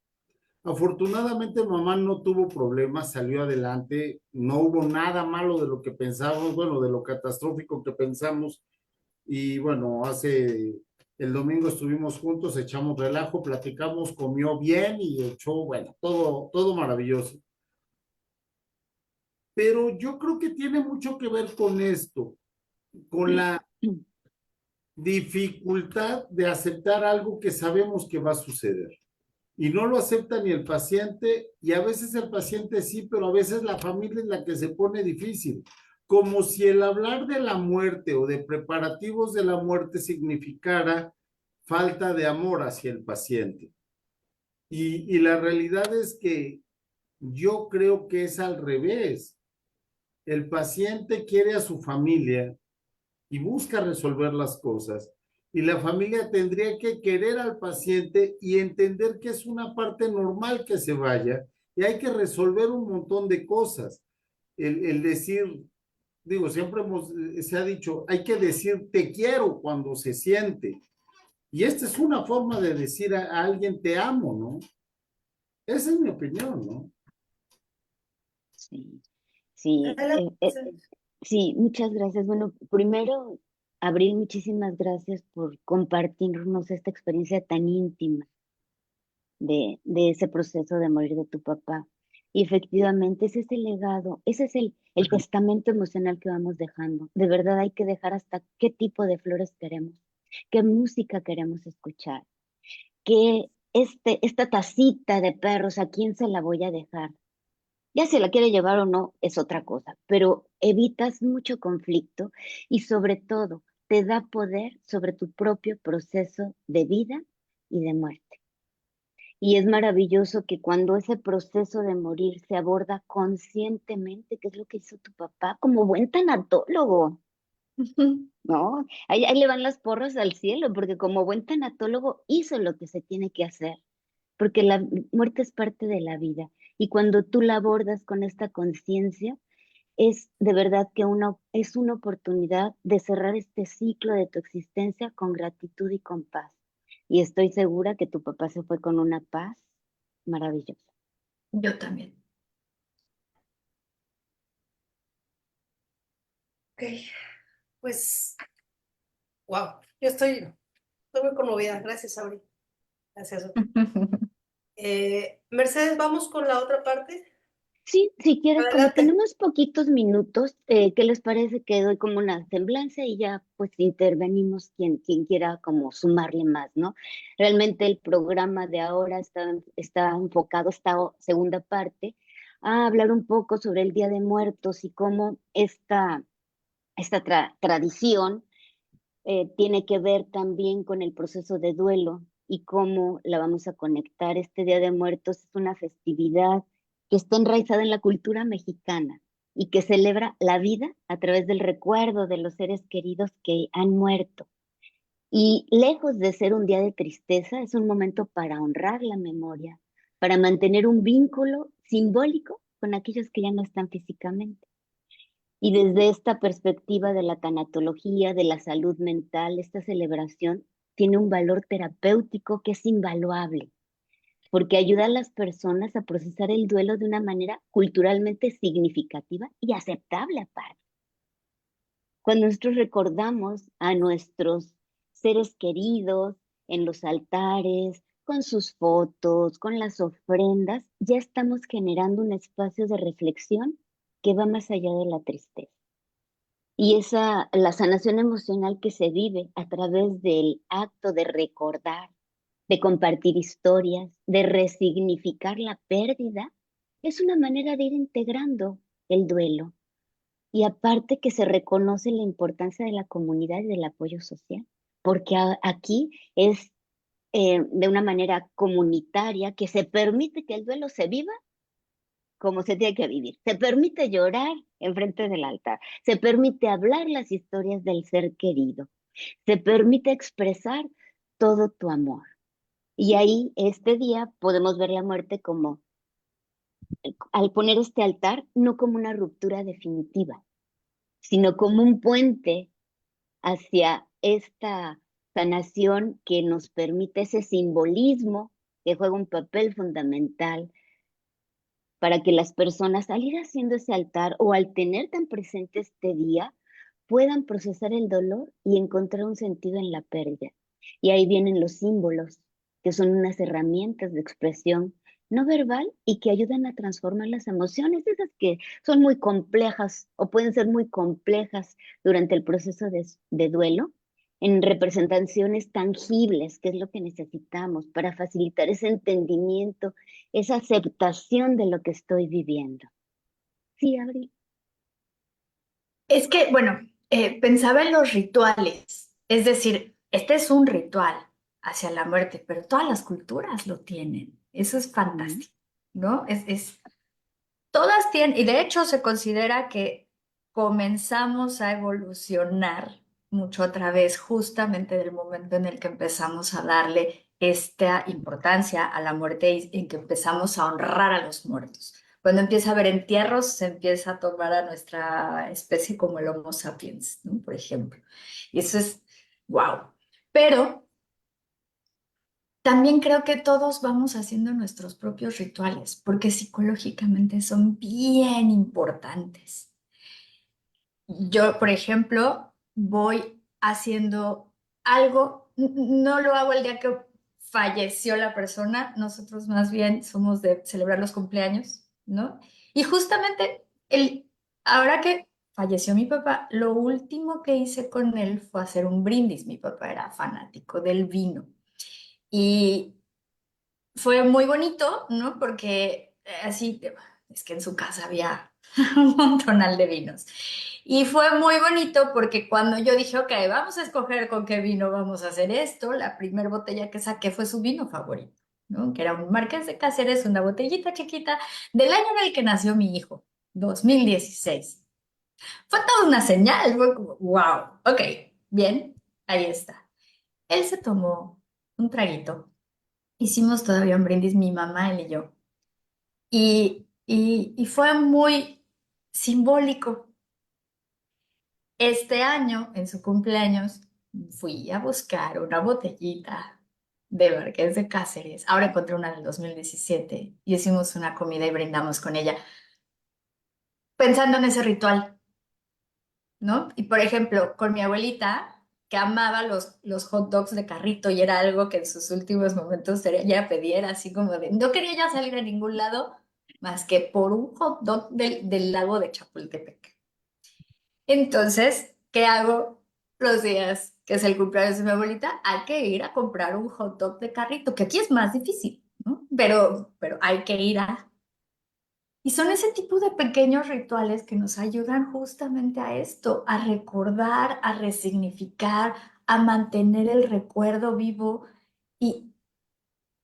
Afortunadamente, mamá no tuvo problemas, salió adelante, no hubo nada malo de lo que pensábamos, bueno, de lo catastrófico que pensamos. Y bueno, el domingo estuvimos juntos, echamos relajo, platicamos, comió bien y echó, bueno, todo maravilloso. Pero yo creo que tiene mucho que ver con esto, con la dificultad de aceptar algo que sabemos que va a suceder. Y no lo acepta ni el paciente, y a veces el paciente sí, pero a veces la familia es la que se pone difícil. Como si el hablar de la muerte o de preparativos de la muerte significara falta de amor hacia el paciente. Y la realidad es que yo creo que es al revés. El paciente quiere a su familia y busca resolver las cosas. Y la familia tendría que querer al paciente y entender que es una parte normal que se vaya y hay que resolver un montón de cosas. El decir, digo, siempre se ha dicho, hay que decir te quiero cuando se siente. Y esta es una forma de decir a alguien te amo, ¿no? Esa es mi opinión, ¿no? Sí, sí, Adelante. sí, muchas gracias. Bueno, primero, Abril, muchísimas gracias por compartirnos esta experiencia tan íntima de ese proceso de morir de tu papá. Y efectivamente, ese es el legado, ese es el testamento emocional que vamos dejando. De verdad hay que dejar hasta qué tipo de flores queremos, qué música queremos escuchar, qué esta tacita de perros, ¿a quién se la voy a dejar? Ya se la quiere llevar o no, es otra cosa, pero evitas mucho conflicto y sobre todo te da poder sobre tu propio proceso de vida y de muerte. Y es maravilloso que cuando ese proceso de morir se aborda conscientemente, que es lo que hizo tu papá, como buen tanatólogo, ¿no? Ahí le van las porras al cielo, porque como buen tanatólogo hizo lo que se tiene que hacer, porque la muerte es parte de la vida. Y cuando tú la abordas con esta conciencia, es de verdad que es una oportunidad de cerrar este ciclo de tu existencia con gratitud y con paz. Y estoy segura que tu papá se fue con una paz maravillosa. Yo también. Ok, pues, wow, estoy muy conmovida. Gracias, Abril. Gracias. Mercedes, vamos con la otra parte. Sí, si quieres, como Adelante. tenemos poquitos minutos, ¿qué les parece que doy como una semblanza y ya pues intervenimos quien quiera como sumarle más, ¿no? Realmente el programa de ahora está enfocado, esta segunda parte, a hablar un poco sobre el Día de Muertos y cómo esta tradición tiene que ver también con el proceso de duelo y cómo la vamos a conectar. Este Día de Muertos es una festividad que está enraizada en la cultura mexicana y que celebra la vida a través del recuerdo de los seres queridos que han muerto. Y lejos de ser un día de tristeza, es un momento para honrar la memoria, para mantener un vínculo simbólico con aquellos que ya no están físicamente. Y desde esta perspectiva de la tanatología, de la salud mental, esta celebración tiene un valor terapéutico que es invaluable, porque ayuda a las personas a procesar el duelo de una manera culturalmente significativa y aceptable aparte. Cuando nosotros recordamos a nuestros seres queridos en los altares, con sus fotos, con las ofrendas, ya estamos generando un espacio de reflexión que va más allá de la tristeza. Y la sanación emocional que se vive a través del acto de recordar, de compartir historias, de resignificar la pérdida, es una manera de ir integrando el duelo. Y aparte que se reconoce la importancia de la comunidad y del apoyo social, porque aquí es de una manera comunitaria que se permite que el duelo se viva como se tiene que vivir. Se permite llorar enfrente del altar, se permite hablar las historias del ser querido, se permite expresar todo tu amor. Y ahí, este día, podemos ver la muerte como, al poner este altar, no como una ruptura definitiva, sino como un puente hacia esta sanación que nos permite ese simbolismo que juega un papel fundamental para que las personas al ir haciendo ese altar o al tener tan presente este día puedan procesar el dolor y encontrar un sentido en la pérdida. Y ahí vienen los símbolos, que son unas herramientas de expresión no verbal y que ayudan a transformar las emociones, esas que son muy complejas o pueden ser muy complejas durante el proceso de duelo, en representaciones tangibles, que es lo que necesitamos para facilitar ese entendimiento, esa aceptación de lo que estoy viviendo. Sí, Abril. Es que, bueno, pensaba en los rituales, es decir, este es un ritual hacia la muerte, pero todas las culturas lo tienen. Eso es fantástico, ¿no? Todas tienen, y de hecho se considera que comenzamos a evolucionar mucho a través justamente del momento en el que empezamos a darle esta importancia a la muerte y en que empezamos a honrar a los muertos. Cuando empieza a haber entierros, se empieza a tomar a nuestra especie como el Homo sapiens, ¿no? Por ejemplo. Y eso es wow. Pero también creo que todos vamos haciendo nuestros propios rituales, porque psicológicamente son bien importantes. Yo, por ejemplo, voy haciendo algo, no lo hago el día que falleció la persona, nosotros más bien somos de celebrar los cumpleaños, ¿no? Y justamente ahora que falleció mi papá, lo último que hice con él fue hacer un brindis. Mi papá era fanático del vino. Y fue muy bonito, ¿no? Porque así, es que en su casa había un montonal de vinos. Y fue muy bonito porque cuando yo dije, ok, vamos a escoger con qué vino vamos a hacer esto, la primera botella que saqué fue su vino favorito, ¿no? Que era un Marqués de Cáceres, una botellita chiquita del año en el que nació mi hijo, 2016. Fue toda una señal, fue como, wow, ok, bien, ahí está. Él se tomó un traguito. Hicimos todavía un brindis mi mamá, él y yo. Y fue muy simbólico. Este año, en su cumpleaños, fui a buscar una botellita de Marqués de Cáceres. Ahora encontré una del 2017 y hicimos una comida y brindamos con ella, pensando en ese ritual, ¿no? Y por ejemplo, con mi abuelita, que amaba los hot dogs de carrito y era algo que en sus últimos momentos ella pedía, así como de, no quería ya salir a ningún lado más que por un hot dog del lago de Chapultepec. Entonces, ¿qué hago los días que es el cumpleaños de mi abuelita? Hay que ir a comprar un hot dog de carrito, que aquí es más difícil, ¿no? Pero hay que ir a... Y son ese tipo de pequeños rituales que nos ayudan justamente a esto, a recordar, a resignificar, a mantener el recuerdo vivo y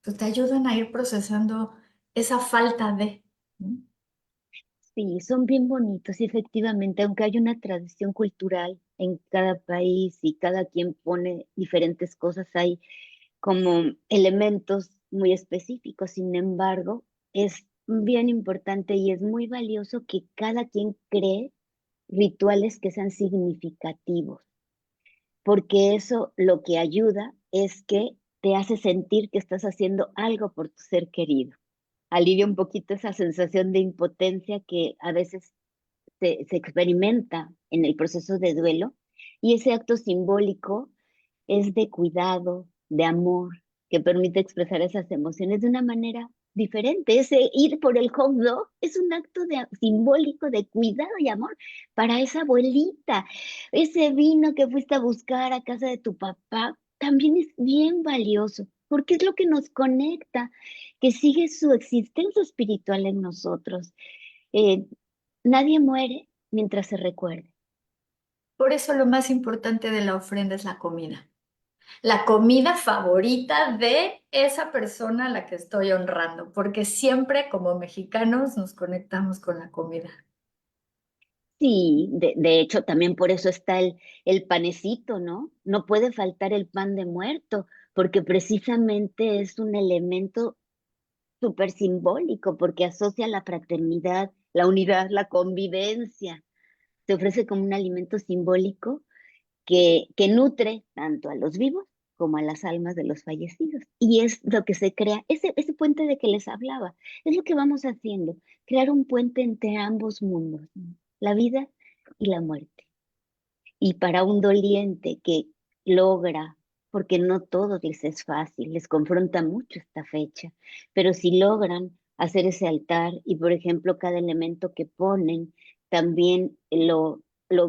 pues, te ayudan a ir procesando esa falta de... ¿no? Sí, son bien bonitos y efectivamente, aunque hay una tradición cultural en cada país y cada quien pone diferentes cosas, hay como elementos muy específicos. Sin embargo, es bien importante y es muy valioso que cada quien cree rituales que sean significativos, porque eso lo que ayuda es que te hace sentir que estás haciendo algo por tu ser querido. Alivia un poquito esa sensación de impotencia que a veces se experimenta en el proceso de duelo, y ese acto simbólico es de cuidado, de amor, que permite expresar esas emociones de una manera diferente. Ese ir por el hot dog es un acto simbólico de cuidado y amor para esa abuelita. Ese vino que fuiste a buscar a casa de tu papá también es bien valioso, porque es lo que nos conecta, que sigue su existencia espiritual en nosotros. Eh, Nadie muere mientras se recuerde. Por eso lo más importante de la ofrenda es la comida. La comida favorita de esa persona a la que estoy honrando, porque siempre como mexicanos nos conectamos con la comida. Sí, de hecho, también por eso está el panecito, ¿no? No puede faltar el pan de muerto, porque precisamente es un elemento súper simbólico, porque asocia la fraternidad, la unidad, la convivencia. Se ofrece como un alimento simbólico que nutre tanto a los vivos como a las almas de los fallecidos. Y es lo que se crea, ese puente de que les hablaba, es lo que vamos haciendo, crear un puente entre ambos mundos, ¿no? La vida y la muerte. Y para un doliente que logra, porque no todos les es fácil, les confronta mucho esta fecha, pero si logran hacer ese altar y, por ejemplo, cada elemento que ponen, también lo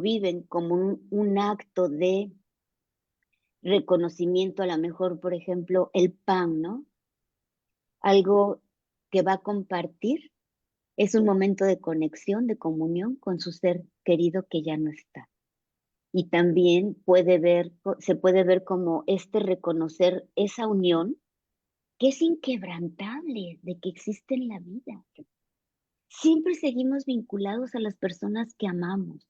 viven como un acto de reconocimiento, a lo mejor, por ejemplo, el pan, ¿no? Algo que va a compartir, es un momento de conexión, de comunión con su ser querido que ya no está. Y también se puede ver como reconocer esa unión que es inquebrantable de que existe en la vida. Siempre seguimos vinculados a las personas que amamos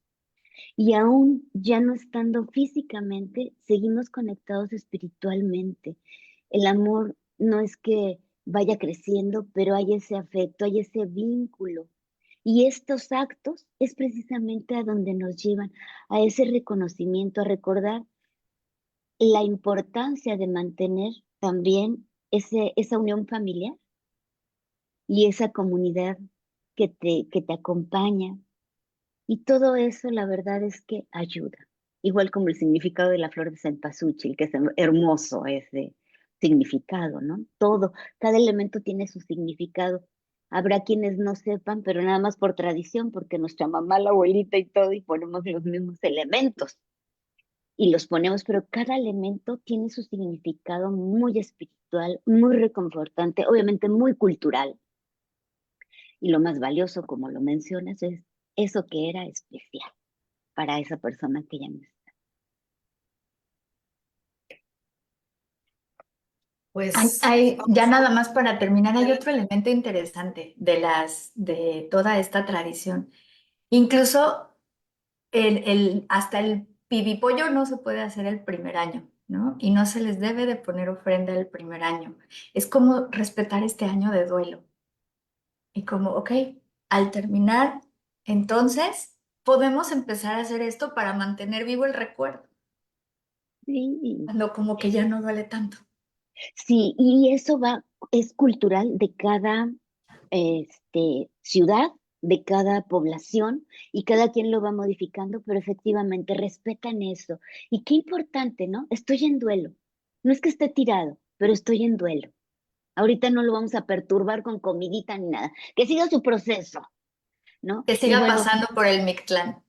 y aún ya no estando físicamente, seguimos conectados espiritualmente. El amor no es que vaya creciendo, pero hay ese afecto, hay ese vínculo. Y estos actos es precisamente a donde nos llevan, a ese reconocimiento, a recordar la importancia de mantener también esa unión familiar y esa comunidad que te acompaña. Y todo eso, la verdad es que ayuda. Igual como el significado de la flor de cempasúchil, que es hermoso ese significado, ¿no? Todo, cada elemento tiene su significado. Habrá quienes no sepan, pero nada más por tradición, porque nuestra mamá, la abuelita y todo, y ponemos los mismos elementos y los ponemos, pero cada elemento tiene su significado muy espiritual, muy reconfortante, obviamente muy cultural. Y lo más valioso, como lo mencionas, es eso que era especial para esa persona que ya no está. Pues Ya nada más para terminar, hay otro elemento interesante de toda esta tradición. Incluso hasta el pibipollo no se puede hacer el primer año, ¿no? Y no se les debe de poner ofrenda el primer año. Es como respetar este año de duelo. Y como, ok, al terminar, entonces podemos empezar a hacer esto para mantener vivo el recuerdo, Sí, cuando como que ya no duele tanto. sí, y eso es cultural de cada ciudad, de cada población, y cada quien lo va modificando, pero efectivamente respetan eso. Y qué importante, ¿no? Estoy en duelo. No es que esté tirado, pero estoy en duelo. Ahorita no lo vamos a perturbar con comidita ni nada. Que siga su proceso, ¿no? Que Y siga bueno, pasando por el Mictlán.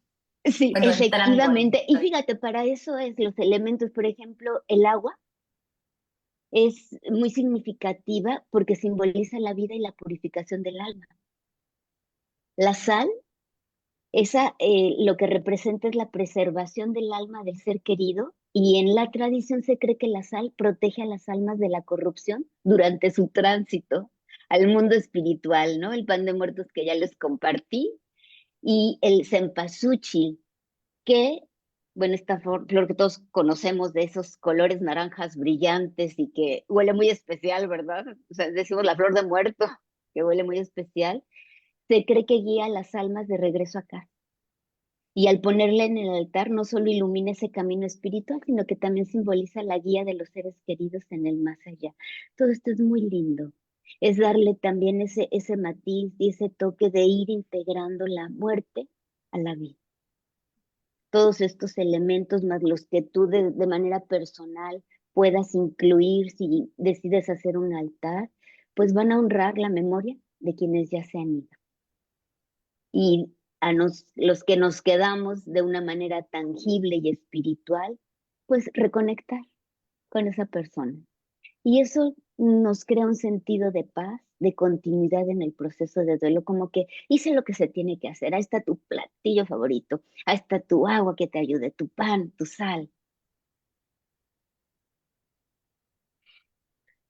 sí, Bueno, entrando al efectivamente. Y Mictlán. fíjate, para eso es los elementos, por ejemplo, el agua es muy significativa porque simboliza la vida y la purificación del alma. La sal, lo que representa es la preservación del alma del ser querido, y en la tradición se cree que la sal protege a las almas de la corrupción durante su tránsito al mundo espiritual, ¿no? El pan de muertos que ya les compartí y el cempasúchil, que bueno, esta flor que todos conocemos de esos colores naranjas brillantes y que huele muy especial, ¿verdad? O sea, decimos la flor de muerto, que huele muy especial, se cree que guía a las almas de regreso a casa. Y al ponerla en el altar no solo ilumina ese camino espiritual, sino que también simboliza la guía de los seres queridos en el más allá. Todo esto es muy lindo. Es darle también ese matiz y ese toque de ir integrando la muerte a la vida. Todos estos elementos, más los que tú de manera personal puedas incluir si decides hacer un altar, pues van a honrar la memoria de quienes ya se han ido. Y los que nos quedamos de una manera tangible y espiritual, pues reconectar con esa persona. Y eso nos crea un sentido de paz, de continuidad en el proceso de duelo, como que hice lo que se tiene que hacer. Ahí está tu platillo favorito, ahí está tu agua que te ayude, tu pan, tu sal.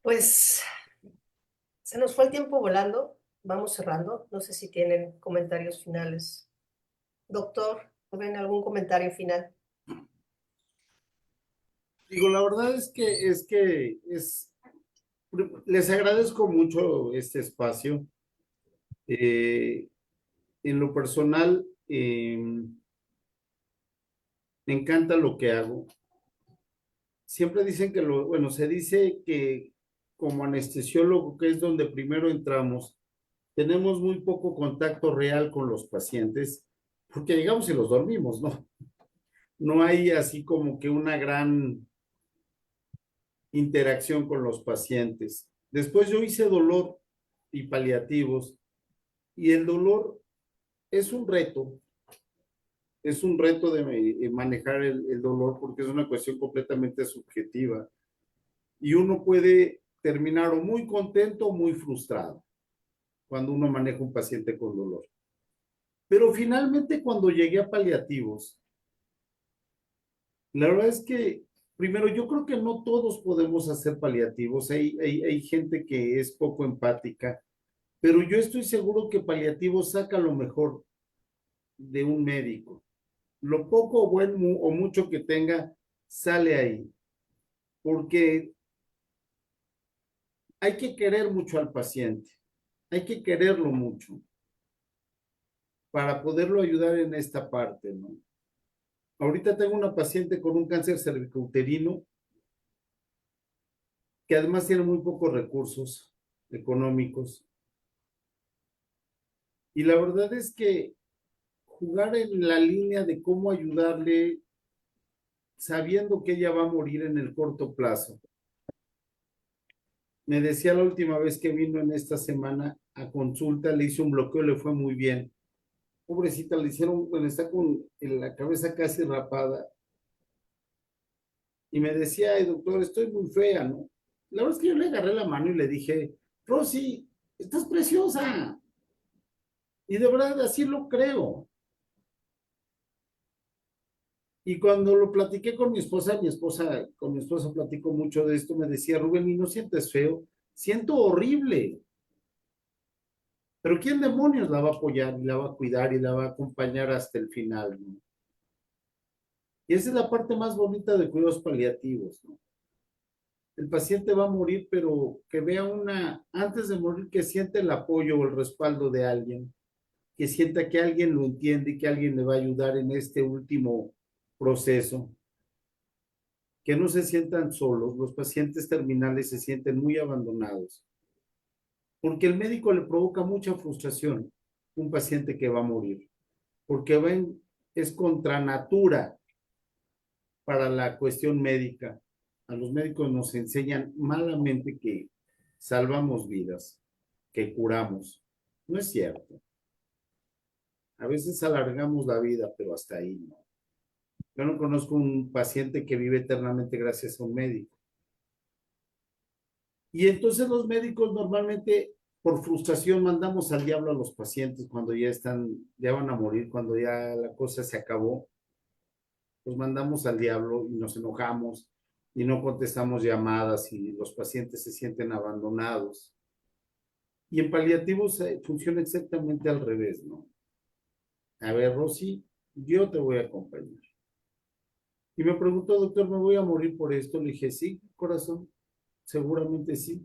Pues se nos fue el tiempo volando. Vamos cerrando. No sé si tienen comentarios finales. Doctor, ¿ven algún comentario final? Digo, la verdad les agradezco mucho este espacio. En lo personal, me encanta lo que hago. Siempre dicen bueno, se dice que como anestesiólogo, que es donde primero entramos, tenemos muy poco contacto real con los pacientes, porque llegamos y los dormimos, ¿no? No hay así como que una gran interacción con los pacientes. Después yo hice dolor y paliativos, y el dolor es un reto de manejar el dolor porque es una cuestión completamente subjetiva y uno puede terminar o muy contento o muy frustrado cuando uno maneja un paciente con dolor. Pero finalmente cuando llegué a paliativos, la verdad es que primero yo creo que no todos podemos hacer paliativos, hay gente que es poco empática, pero yo estoy seguro que paliativos saca lo mejor de un médico. Lo poco o bueno o mucho que tenga sale ahí, porque hay que querer mucho al paciente, hay que quererlo mucho para poderlo ayudar en esta parte, ¿no? Ahorita tengo una paciente con un cáncer cervicouterino que además tiene muy pocos recursos económicos. Y la verdad es que jugar en la línea de cómo ayudarle sabiendo que ella va a morir en el corto plazo. Me decía la última vez que vino en esta semana a consulta, le hice un bloqueo, le fue muy bien. Pobrecita, le hicieron, bueno, está con la cabeza casi rapada. Y me decía, ay, doctor, estoy muy fea, ¿no? La verdad es que yo le agarré la mano y le dije, Rosy, estás preciosa. Y de verdad, así lo creo. Y cuando lo platiqué con con mi esposa platico mucho de esto, me decía, Rubén, ¿y no sientes feo? Siento horrible. Pero ¿quién demonios la va a apoyar y la va a cuidar y la va a acompañar hasta el final, ¿no? Y esa es la parte más bonita de cuidados paliativos, ¿no? El paciente va a morir, pero que vea antes de morir, que siente el apoyo o el respaldo de alguien, que sienta que alguien lo entiende y que alguien le va a ayudar en este último proceso, que no se sientan solos. Los pacientes terminales se sienten muy abandonados, porque el médico le provoca mucha frustración a un paciente que va a morir, porque es contra natura para la cuestión médica. A los médicos nos enseñan malamente que salvamos vidas, que curamos. No es cierto. A veces alargamos la vida, pero hasta ahí no. Yo no conozco un paciente que vive eternamente gracias a un médico. Y entonces los médicos normalmente por frustración mandamos al diablo a los pacientes cuando ya van a morir, cuando ya la cosa se acabó. Los mandamos al diablo y nos enojamos y no contestamos llamadas y los pacientes se sienten abandonados. Y en paliativos funciona exactamente al revés, ¿no? A ver, Rosy, yo te voy a acompañar. Y me preguntó, doctor, ¿me voy a morir por esto? Le dije, sí, corazón, seguramente sí.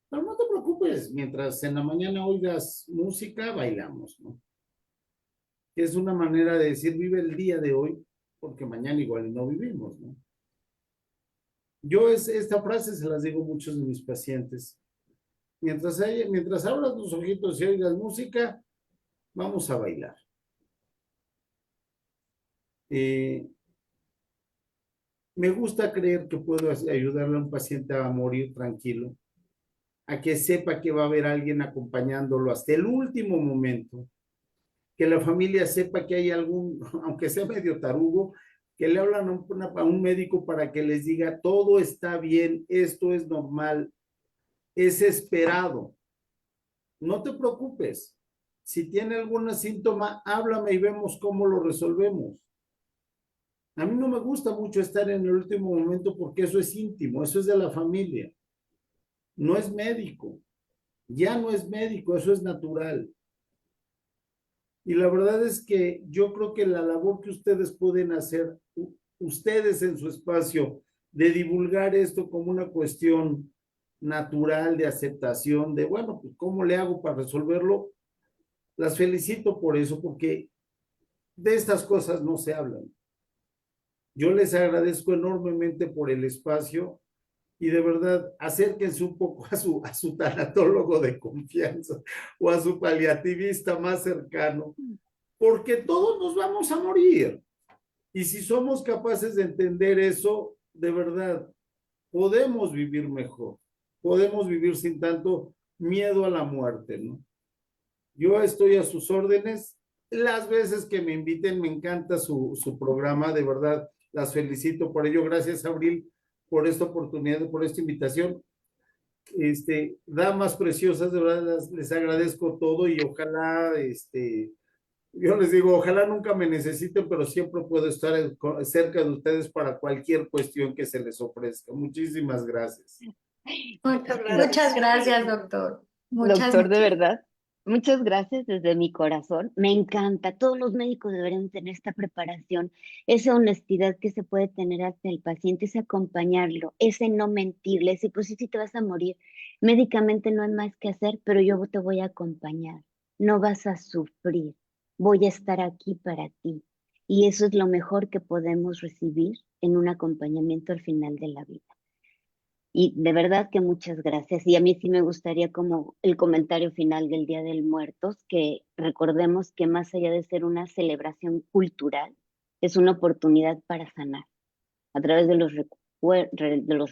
Pero no te preocupes, mientras en la mañana oigas música, bailamos, ¿no? Es una manera de decir, vive el día de hoy, porque mañana igual no vivimos, ¿no? Esta frase se las digo a muchos de mis pacientes. Mientras abras tus ojitos y oigas música, vamos a bailar. Me gusta creer que puedo ayudarle a un paciente a morir tranquilo, a que sepa que va a haber alguien acompañándolo hasta el último momento, que la familia sepa que hay algún, aunque sea medio tarugo, que le hablan a un médico para que les diga, todo está bien, esto es normal, es esperado. No te preocupes. Si tiene algún síntoma, háblame y vemos cómo lo resolvemos. A mí no me gusta mucho estar en el último momento porque eso es íntimo, eso es de la familia. No es médico. Ya no es médico, eso es natural. Y la verdad es que yo creo que la labor que ustedes pueden hacer, ustedes en su espacio, de divulgar esto como una cuestión natural de aceptación, de bueno, pues ¿cómo le hago para resolverlo? Las felicito por eso, porque de estas cosas no se hablan. Yo les agradezco enormemente por el espacio y de verdad acérquense un poco a su tanatólogo de confianza o a su paliativista más cercano, porque todos nos vamos a morir. Y si somos capaces de entender eso, de verdad, podemos vivir mejor, podemos vivir sin tanto miedo a la muerte, ¿no? Yo estoy a sus órdenes. Las veces que me inviten, me encanta su programa, de verdad, las felicito por ello. Gracias, Abril, por esta oportunidad, por esta invitación. Damas preciosas, de verdad, les agradezco todo y ojalá, yo les digo, ojalá nunca me necesiten, pero siempre puedo estar cerca de ustedes para cualquier cuestión que se les ofrezca. Muchísimas gracias. Muchas gracias, doctor. Muchas Doctor, de verdad, muchas gracias desde mi corazón. Me encanta. Todos los médicos deberían tener esta preparación, esa honestidad que se puede tener ante el paciente, ese acompañarlo, ese no mentirle, ese pues sí te vas a morir. Médicamente no hay más que hacer, pero yo te voy a acompañar. No vas a sufrir. Voy a estar aquí para ti. Y eso es lo mejor que podemos recibir en un acompañamiento al final de la vida. Y de verdad que muchas gracias. Y a mí sí me gustaría como el comentario final del Día del Muertos, que recordemos que más allá de ser una celebración cultural, es una oportunidad para sanar a través de los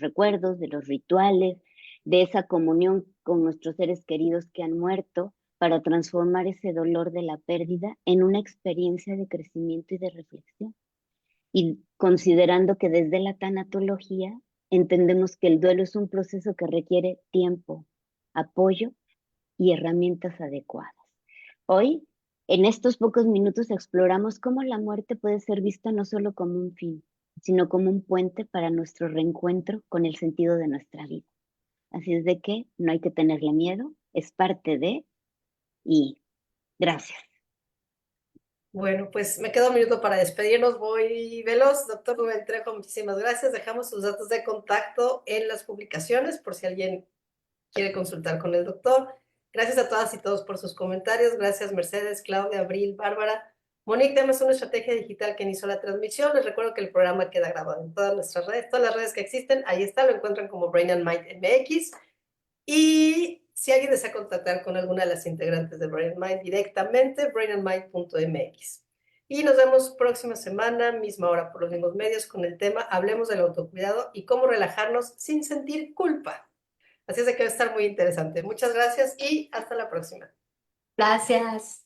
recuerdos, de los rituales, de esa comunión con nuestros seres queridos que han muerto, para transformar ese dolor de la pérdida en una experiencia de crecimiento y de reflexión. Y considerando que desde la tanatología entendemos que el duelo es un proceso que requiere tiempo, apoyo y herramientas adecuadas. Hoy, en estos pocos minutos, exploramos cómo la muerte puede ser vista no solo como un fin, sino como un puente para nuestro reencuentro con el sentido de nuestra vida. Así es de que no hay que tenerle miedo, es parte de, y gracias. Bueno, pues me queda un minuto para despedirnos. Voy veloz. Doctor Rubén Trejo, muchísimas gracias. Dejamos sus datos de contacto en las publicaciones por si alguien quiere consultar con el doctor. Gracias a todas y todos por sus comentarios. Gracias, Mercedes, Claudia, Abril, Bárbara. Monique de Amazon Estrategia Digital, quien hizo la transmisión. Les recuerdo que el programa queda grabado en todas nuestras redes, todas las redes que existen. Ahí está, lo encuentran como Brain and Mind MX. Y si alguien desea contactar con alguna de las integrantes de Brain and Mind directamente, brainandmind.mx. Y nos vemos próxima semana, misma hora por los mismos medios, con el tema Hablemos del autocuidado y cómo relajarnos sin sentir culpa. Así es de que va a estar muy interesante. Muchas gracias y hasta la próxima. gracias.